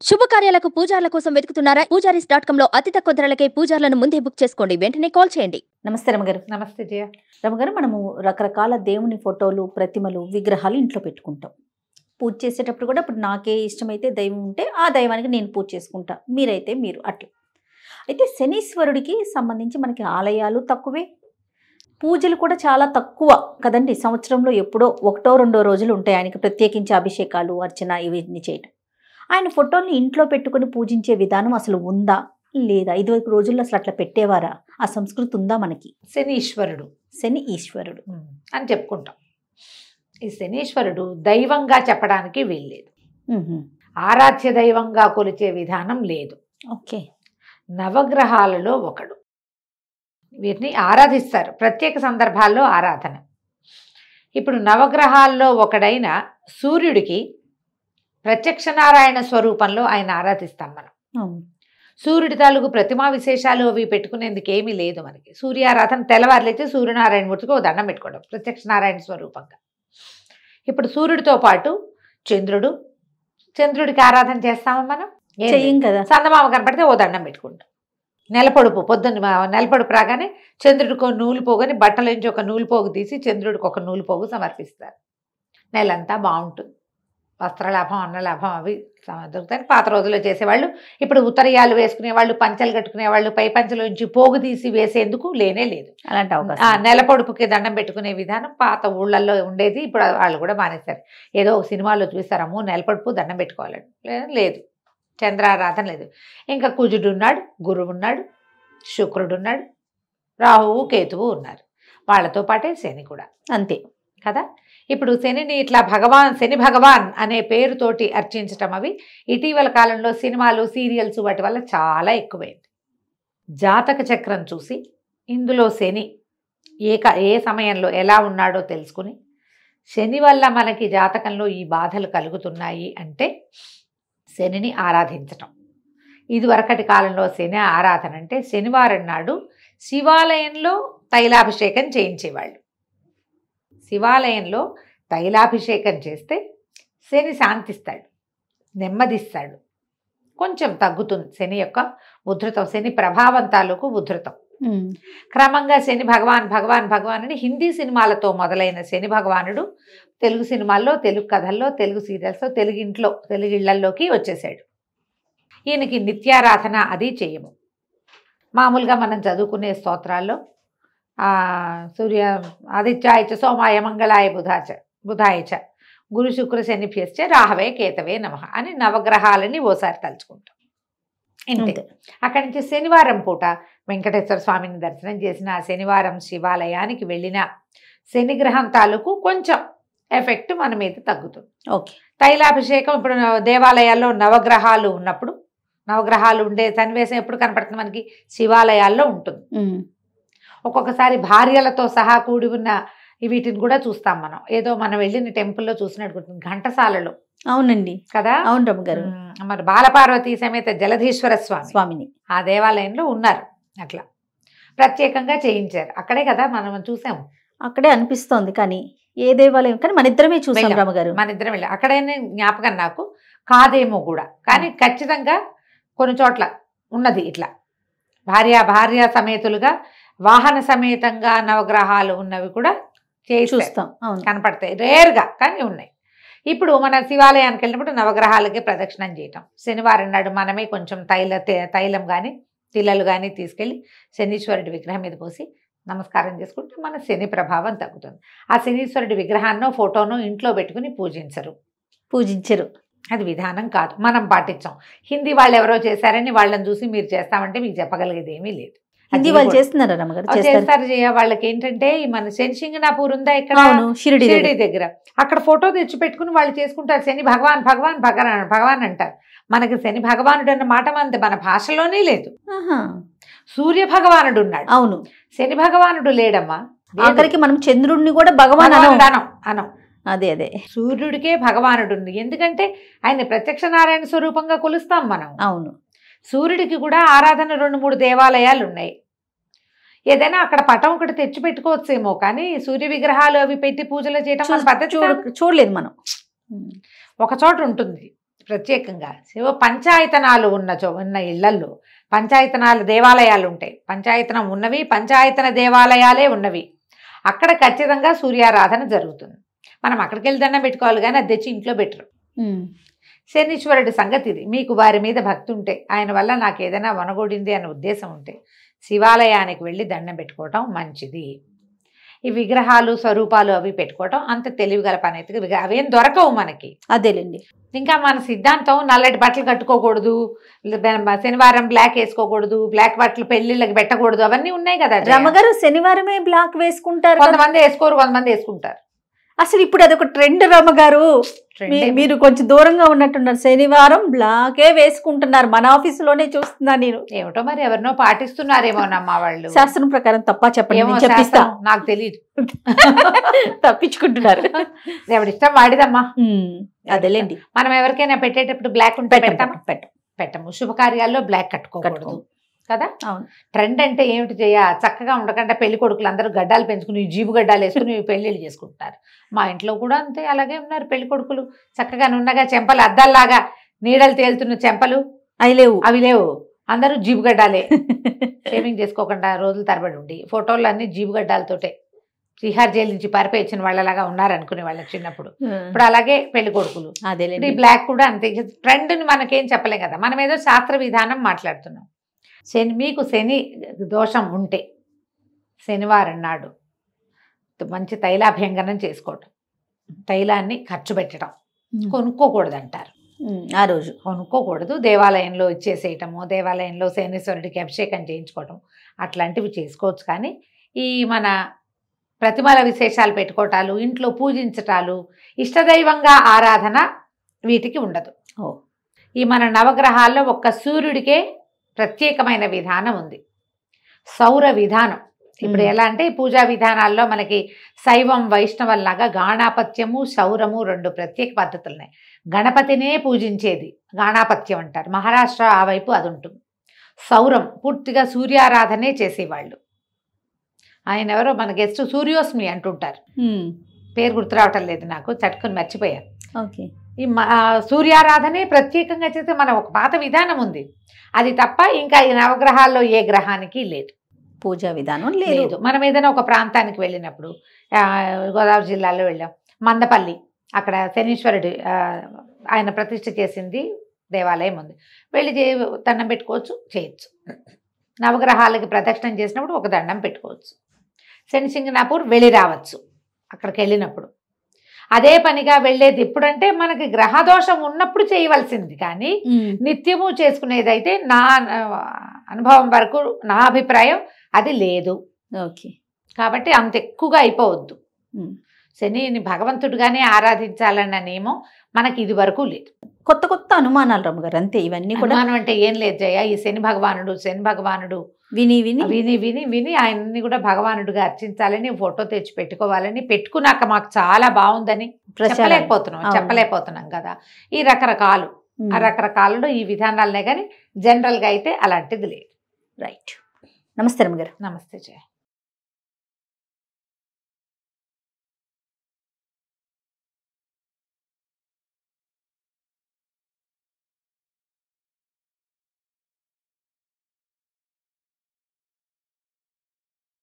శుభకార్యాలకు పూజార్ల కోసం వెతుకుతున్నారా? పూజారీస్.com లో అతి తక్కువ ధరలకే పూజార్లను ముందే బుక్ చేసుకోండి. వెంటనే కాల్ చేయండి. నమస్తే రమగారు. నమస్తే జయ. రమగారు, మనము రకరకాల దేవుని ఫోటోలు, ప్రతిమలు, విగ్రహాలు ఇంట్లో పెట్టుకుంటాం. పూజ చేసేటప్పుడు కూడా ఇప్పుడు నాకే ఇష్టమైతే దైవం ఉంటే ఆ దైవానికి నేను పూజ చేసుకుంటా, మీరైతే మీరు, అట్లా. అయితే శనీశ్వరుడికి సంబంధించి మనకి ఆలయాలు తక్కువే, పూజలు కూడా చాలా తక్కువ కదండి. సంవత్సరంలో ఎప్పుడో ఒకటో రెండో రోజులు ఉంటాయి ఆయనకి ప్రత్యేకించి అభిషేకాలు, అర్చన ఇవన్నీ చేయటం. ఆయన ఫోటోల్ని ఇంట్లో పెట్టుకుని పూజించే విధానం అసలు ఉందా లేదా? ఇదివరకు రోజుల్లో అసలు అట్లా పెట్టేవారా? ఆ సంస్కృతి ఉందా మనకి? శనీశ్వరుడు, శని ఈశ్వరుడు అని చెప్పుకుంటాం. ఈ శనీశ్వరుడు దైవంగా చెప్పడానికి వీల్లేదు, ఆరాధ్య దైవంగా కొలిచే విధానం లేదు. ఓకే. నవగ్రహాలలో ఒకడు, వీటిని ఆరాధిస్తారు ప్రత్యేక సందర్భాల్లో ఆరాధన. ఇప్పుడు నవగ్రహాల్లో ఒకడైన సూర్యుడికి ప్రత్యక్ష నారాయణ స్వరూపంలో ఆయన ఆరాధిస్తాం మనం. సూర్యుడి తాలూకు ప్రతిమా విశేషాలు అవి పెట్టుకునేందుకు ఏమీ లేదు మనకి. సూర్యారాధన తెల్లవారులేచి సూర్యనారాయణ మూర్తికి ఓ దండం పెట్టుకోవడం ప్రత్యక్ష నారాయణ స్వరూపంగా. ఇప్పుడు సూర్యుడితో పాటు చంద్రుడికి ఆరాధన చేస్తామా మనం? చెయ్యం కదా. చందమామ కనపడితే ఓ దండం పెట్టుకుంటాం. నెలపొడుపు, పొద్దున్న నెలపొడుపు రాగానే చంద్రుడికి ఒక నూలు పోగుని బట్టలోంచి ఒక నూలు పోగు తీసి చంద్రుడికి ఒక నూలు పోగు సమర్పిస్తారు. నెలంతా బాగుంటుంది, వస్త్రలాభం, అన్నలాభం అవి దొరుకుతాయి. పాత రోజుల్లో చేసేవాళ్ళు. ఇప్పుడు ఉత్తరీయాలు వేసుకునేవాళ్ళు, పంచలు కట్టుకునేవాళ్ళు పై పంచలోంచి పోగు తీసి వేసేందుకు లేనే లేదు. అలాంటి అవకాశం. నెలపొడుపుకి దండం పెట్టుకునే విధానం పాత ఊళ్ళల్లో ఉండేది. ఇప్పుడు వాళ్ళు కూడా మానేస్తారు. ఏదో ఒక సినిమాలో చూస్తారమ్మో నెలపొడుపు దండం పెట్టుకోవాలని లేదు, చంద్రారాధన లేదు. ఇంకా కుజుడు ఉన్నాడు, గురువు ఉన్నాడు, శుక్రుడు ఉన్నాడు, రాహువు, కేతువు ఉన్నారు. వాళ్ళతో పాటే శని కూడా అంతే కదా. ఇప్పుడు శనిని ఇట్లా శని భగవాన్ అనే పేరుతోటి అర్చించటం అవి ఇటీవల కాలంలో సినిమాలు, సీరియల్స్ వాటి వల్ల చాలా ఎక్కువైంది. జాతక చక్రం చూసి ఇందులో శని ఏ సమయంలో ఎలా ఉన్నాడో తెలుసుకుని, శని వల్ల మనకి జాతకంలో ఈ బాధలు కలుగుతున్నాయి అంటే శనిని ఆరాధించటం. ఇదివరకటి కాలంలో శని ఆరాధన అంటే శనివారం నాడు శివాలయంలో తైలాభిషేకం చేయించేవాళ్ళు. శివాలయంలో తైలాభిషేకం చేస్తే శని శాంతిస్తాడు, నెమ్మదిస్తాడు, కొంచెం తగ్గుతుంది శని యొక్క ఉధృతం, శని ప్రభావం తాలూకు ఉధృతం. క్రమంగా శని భగవాన్ భగవాన్ భగవాన్ అని హిందీ సినిమాలతో మొదలైన శని భగవానుడు తెలుగు సినిమాల్లో, తెలుగు కథల్లో, తెలుగు సీరియల్స్లో, తెలుగు ఇళ్లల్లోకి వచ్చేసాడు. ఈయనకి నిత్యారాధన అది చేయము. మామూలుగా మనం చదువుకునే స్తోత్రాల్లో సూర్య ఆదిత్యాయ సోమాయ మంగళాయ బుధాయ గురు శుక్ర శనిభ్యశ్చ రాహవే కేతవే నమః అని నవగ్రహాలని ఓసారి తలుచుకుంటాం. ఇంతే. అక్కడి నుంచి శనివారం పూట వెంకటేశ్వర స్వామిని దర్శనం చేసిన, శనివారం శివాలయానికి వెళ్ళిన శనిగ్రహం తాలూకు కొంచెం ఎఫెక్ట్ మన మీద తగ్గుతుంది. ఓకే. తైలాభిషేకం ఇప్పుడు దేవాలయాల్లో నవగ్రహాలు ఉన్నప్పుడు, నవగ్రహాలు ఉండే సన్నివేశం ఎప్పుడు కనపడుతుంది మనకి? శివాలయాల్లో ఉంటుంది. ఒక్కొక్కసారి భార్యలతో సహా కూడి ఉన్న వీటిని కూడా చూస్తాం మనం. ఏదో మనం వెళ్ళిన టెంపుల్లో చూసినట్టు ఘంటసాలలో. అవునండి కదా. అవును రమ్మగారు. మరి బాలపార్వతీ సమేత జలధీశ్వర స్వామిని ఆ దేవాలయంలో ఉన్నారు. అట్లా ప్రత్యేకంగా చేయించారు. అక్కడే కదా మనం చూసాము. అక్కడే అనిపిస్తోంది, కానీ ఏ దేవాలయం, కానీ మన ఇద్దరమే చూసాం రమ్మగారు. మన ఇద్దరం వెళ్ళాం. అక్కడైనా జ్ఞాపకం నాకు కాదేమో కూడా, కానీ ఖచ్చితంగా కొన్ని చోట్ల ఉన్నది. ఇట్లా భార్య సమేతులుగా, వాహన సమేతంగా నవగ్రహాలు ఉన్నవి కూడా చూస్తాం, కనపడతాయి. రేర్గా కానీ ఉన్నాయి. ఇప్పుడు మన శివాలయానికి వెళ్ళినప్పుడు నవగ్రహాలకి ప్రదక్షిణం చేయటం. శనివారం నాడు మనమే కొంచెం తైలం కానీ తిల్లలు కానీ తీసుకెళ్ళి శనీశ్వరుడి విగ్రహం మీద పోసి నమస్కారం చేసుకుంటే మన శని ప్రభావం తగ్గుతుంది. ఆ శనీశ్వరుడి విగ్రహాన్నో ఫోటోనో ఇంట్లో పెట్టుకుని పూజించరు. అది విధానం కాదు, మనం పాటించాం. హిందీ వాళ్ళు ఎవరో చేశారని వాళ్ళని చూసి మీరు చేస్తామంటే మీకు చెప్పగలిగేది ఏమీ లేదు. హిందీ వాళ్ళు చేస్తున్నారా రమ్మగారు? చేస్తారు. వాళ్ళకి ఏంటంటే మన శనిసింగనాపూర్ ఉందా ఇక్కడ, షిరిడి దగ్గర, అక్కడ ఫోటో తెచ్చి పెట్టుకుని వాళ్ళు చేసుకుంటారు. శని భగవాన్ భగవాన్ భగవాన్ అంటారు. మనకి శని భగవానుడు అన్న మాట మన భాషలోనే లేదు. సూర్య భగవానుడు ఉన్నాడు. అవును, శని భగవానుడు లేడమ్మా. ఆఖరికి మనం చంద్రుడిని కూడా భగవాన్ అనం. అదే సూర్యుడికే భగవానుడు ఉంది. ఎందుకంటే ఆయన ప్రత్యక్ష నారాయణ స్వరూపంగా కొలుస్తాం మనం. అవును. సూర్యుడికి కూడా ఆరాధన 2-3 దేవాలయాలు ఉన్నాయి. ఏదైనా అక్కడ పటం ఒకటి తెచ్చి పెట్టుకోవచ్చేమో, కానీ సూర్య విగ్రహాలు అవి పెట్టి పూజలు చేయటం పద్ధతి చూడలేదు మనం. ఒక చోట ఉంటుంది. ప్రత్యేకంగా శివ పంచాయతనాలు ఉన్న ఇళ్లల్లో పంచాయతనాలు దేవాలయాలు ఉంటాయి. పంచాయతనం ఉన్నవి, పంచాయతన దేవాలయాలే ఉన్నవి. అక్కడ ఖచ్చితంగా సూర్యారాధన జరుగుతుంది. మనం అక్కడికి వెళ్ళి దండం పెట్టుకోవాలి కానీ అది తెచ్చి ఇంట్లో పెట్టరు. శనీశ్వరుడి సంగతి ఇది. మీకు వారి మీద భక్తి ఉంటే, ఆయన వల్ల నాకు ఏదైనా వనగొడింది అనే ఉద్దేశం ఉంటే శివాలయానికి వెళ్ళి దండం పెట్టుకోవటం మంచిది. ఈ విగ్రహాలు స్వరూపాలు అవి పెట్టుకోవటం అంత తెలివిగల పని అయితే అవేం దొరకవు మనకి. అదేలేండి. ఇంకా మన సిద్ధాంతం నల్లటి బట్టలు కట్టుకోకూడదు, శనివారం బ్లాక్ వేసుకోకూడదు, బ్లాక్ బట్టలు పెళ్లిళ్ళకి పెట్టకూడదు, అవన్నీ ఉన్నాయి కదా. రమగారు శనివారమే బ్లాక్ వేసుకుంటారు, కొంతమంది వేసుకోరు, కొంతమంది వేసుకుంటారు. అసలు ఇప్పుడు అదొక ట్రెండ్ రమగారు. మీరు కొంచెం దూరంగా ఉన్నట్టున్నారు. శనివారం బ్లాకే వేసుకుంటున్నారు. మన ఆఫీసులోనే చూస్తున్నా నేను. ఏమిటో మరి ఎవరినో పాటిస్తున్నారేమోనమ్మా వాళ్ళు. శాస్త్రం ప్రకారం తప్ప చెప్పండి, చెప్పిస్తా. నాకు తెలియదు. తప్పించుకుంటున్నారు. ఎవడిష్టం వాడిదమ్మా. అదేలేండి. మనం ఎవరికైనా పెట్టేటప్పుడు బ్లాక్ ఉంటే పెట్టము. శుభకార్యాల్లో బ్లాక్ కట్టుకోకూడదు కదా. అవును. ట్రెండ్ అంటే ఏమిటి చేయ, చక్కగా ఉండకుండా పెళ్లి కొడుకులు అందరూ గడ్డాలు పెంచుకుని జీబు గడ్డాలు వేసుకుని పెళ్లిళ్ళు చేసుకుంటారు. మా ఇంట్లో కూడా అంతే, అలాగే ఉన్నారు పెళ్లి కొడుకులు. చక్కగా నున్నగా చెంపలు అద్దాల్లాగా నీడలు తేలుతున్న చెంపలు అవి లేవు. అందరూ జీబు గడ్డాలే. షేవింగ్ చేసుకోకుండా రోజులు తరబడి ఉండి ఫోటోలు అన్ని జీబు గడ్డాలతోటే తిహార్ జైలు నుంచి పారిపోయి వాళ్ళలాగా ఉన్నారనుకునే వాళ్ళకి చిన్నప్పుడు. ఇప్పుడు అలాగే పెళ్లి కొడుకులు. అదేలేండి. ఈ బ్లాక్ కూడా అంతే. ట్రెండ్ని మనకేం చెప్పలేం కదా, మనం ఏదో శాస్త్ర విధానం మాట్లాడుతున్నాం. మీకు శని దోషం ఉంటే శనివారం నాడు మంచి తైలాభ్యంగనం చేసుకోవటం, తైలాన్ని ఖర్చు పెట్టడం, కొనుక్కోకూడదు అంటారు. ఆ రోజు కొనుక్కోకూడదు, దేవాలయంలో ఇచ్చేసేయటము, దేవాలయంలో శనీశ్వరుడికి అభిషేకం చేయించుకోవటం అట్లాంటివి చేసుకోవచ్చు. కానీ ఈ మన ప్రతిమల విశేషాలు పెట్టుకోవటాలు, ఇంట్లో పూజించటాలు, ఇష్టదైవంగా ఆరాధన వీటికి ఉండదు. ఈ మన నవగ్రహాల్లో ఒక్క సూర్యుడికే ప్రత్యేకమైన విధానం ఉంది, సౌర విధానం. ఇప్పుడు ఎలా అంటే పూజా విధానాల్లో మనకి శైవం వైష్ణవంలాగా గాణాపత్యము సౌరము రెండు ప్రత్యేక పద్ధతులు ఉన్నాయి. గణపతినే పూజించేది గాణాపత్యం అంటారు, మహారాష్ట్ర ఆ వైపు అది ఉంటుంది. సౌరం పూర్తిగా సూర్యారాధనే చేసేవాళ్ళు. ఆయన ఎవరో మన గెస్ట్ సూర్యోస్మి అంటుంటారు, పేరు గుర్తు రావటం లేదు నాకు, చట్టుకుని మర్చిపోయారు. ఓకే. ఈ సూర్యారాధనే ప్రత్యేకంగా చేస్తే మన ఒక పాత విధానం ఉంది, అది తప్ప ఇంకా ఈ నవగ్రహాల్లో ఏ గ్రహానికి లేదు పూజా విధానం లేదు. మనం ఏదైనా ఒక ప్రాంతానికి వెళ్ళినప్పుడు, గోదావరి జిల్లాలో వెళ్ళాం, మందపల్లి, అక్కడ శనీశ్వరుడు ఆయన ప్రతిష్ఠ చేసింది దేవాలయం ఉంది, వెళ్ళి దండం పెట్టుకోవచ్చు, చేయొచ్చు. నవగ్రహాలకి ప్రదక్షిణం చేసినప్పుడు ఒక దండం పెట్టుకోవచ్చు. శనిసింగనాపూర్ వెళ్ళి రావచ్చు అక్కడికి వెళ్ళినప్పుడు. అదే పనిగా వెళ్ళేది ఎప్పుడంటే మనకి గ్రహదోషం ఉన్నప్పుడు చేయవలసింది, కానీ నిత్యము చేసుకునేదైతే నా అనుభవం వరకు నా అభిప్రాయం అది లేదు. ఓకే. కాబట్టి అంత ఎక్కువగా అయిపోవద్దు. శనిని భగవంతుడిగానే ఆరాధించాలన్న నియమం మనకి ఇది వరకు లేదు. కొత్త కొత్త అనుమానాలు రమ్మగారు అంతే. ఇవన్నీ కూడా అనుమానం అంటే ఏం లేదు జయ, ఈ శని భగవానుడు విని విని విని విని విని ఆయన్ని కూడా భగవానుడిగా అర్చించాలని ఫోటో తెచ్చి పెట్టుకోవాలని, పెట్టుకున్నాక మాకు చాలా బాగుందని చెప్పలేకపోతున్నాం కదా. ఈ రకరకాలు ఆ రకరకాలలో ఈ విధానాలనే కానీ జనరల్గా అయితే అలాంటిది లేదు. రైట్. నమస్తే రమ్మగారు. నమస్తే జయ.